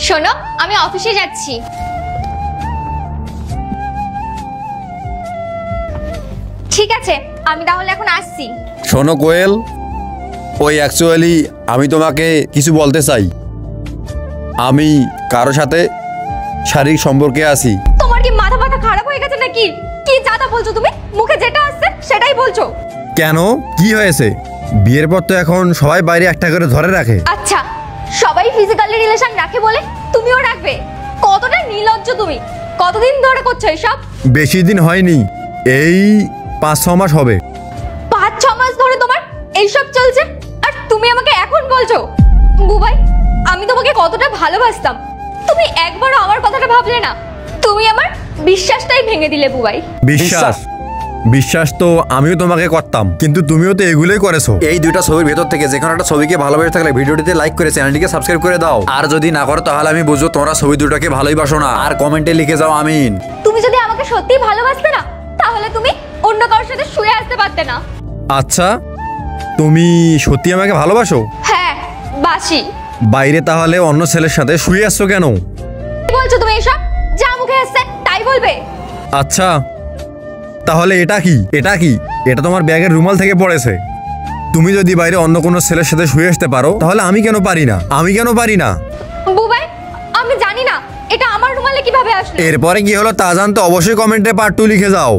শোনো, আমি অফিসে যাচ্ছি। ঠিক আছে, আমি তাহলে এখন আসছি। শোনো কোয়েল, ওই অ্যাকচুয়ালি আমি তোমাকে কিছু বলতে চাই। আমি কারো সাথে শারীরিক সম্পর্কে আছি। তোমার কি মাথা ব্যথা খারাপ হয়ে গেছে নাকি? কি যাতা বলছো তুমি? মুখে যেটা আসছে সেটাই বলছো। কেন, কি হয়েছে? বিয়ের পর তো এখন সবাই বাইরে একটা করে ধরে রাখে। আচ্ছা, সবাই ফিজিক্যালি রিলেশন রাখে বলে তুমিও রাখবে? কতটা নির্লজ্জ তুমি! কতদিন ধরে করছো এসব? বেশি দিন হয়নি, এই 5-6 মাস হবে। 5-6 মাস ধরে তোমার এইসব চলছে, আর তুমি আমাকে এখন বলছো? বুবাই, আমি তোমাকে কতটা ভালোবাসতাম, তুমি একবারও আমার কথাটা ভাবলে না। তুমি আমার বিশ্বাসটাই ভেঙে দিলে বুবাই। বিশ্বাস? বিশ্বাস তো আমিও তোমাকে করতাম, কিন্তু তুমিও তো এগুলোই করেছো। এই দুইটা ছবির ভেতর থেকে যে কোনো একটা ছবিকে ভালোবেসে থাকলে ভিডিওটিতে লাইক করে চ্যানেলটিকে সাবস্ক্রাইব করে দাও। আর যদি না করো তাহলে আমি বুঝবো তোমরা ছবি দুটোকে ভালোইবাসো না। আর কমেন্টে লিখে যাও আমিন। তুমি যদি আমাকে সত্যি ভালোবাসতে না, তাহলে তুমি অন্য কারোর সাথে শুয়ে আসতে পারতে না। আচ্ছা, তুমি সত্যি আমাকে ভালোবাসো? হ্যাঁ, বাসি। বাইরে তাহলে অন্য ছেলের সাথে শুয়ে আসছো কেন? কি বলছো তুমি এসব? যা মুখে আসছে তাই বলবে? আচ্ছা, তাহলে এটা কি? এটা তোমার ব্যাগের রুমাল থেকে পড়েছে। তুমি যদি বাইরে অন্য কোনো ছেলের সাথে শুয়ে আসতে পারো, তাহলে আমি কেন পারি না? বুবাই, আমি জানি না এটা আমার রুমালে কিভাবে আসলো। এরপরে কি হলো তা জানতে অবশ্যই কমেন্টে পার্ট 2 লিখে যাও।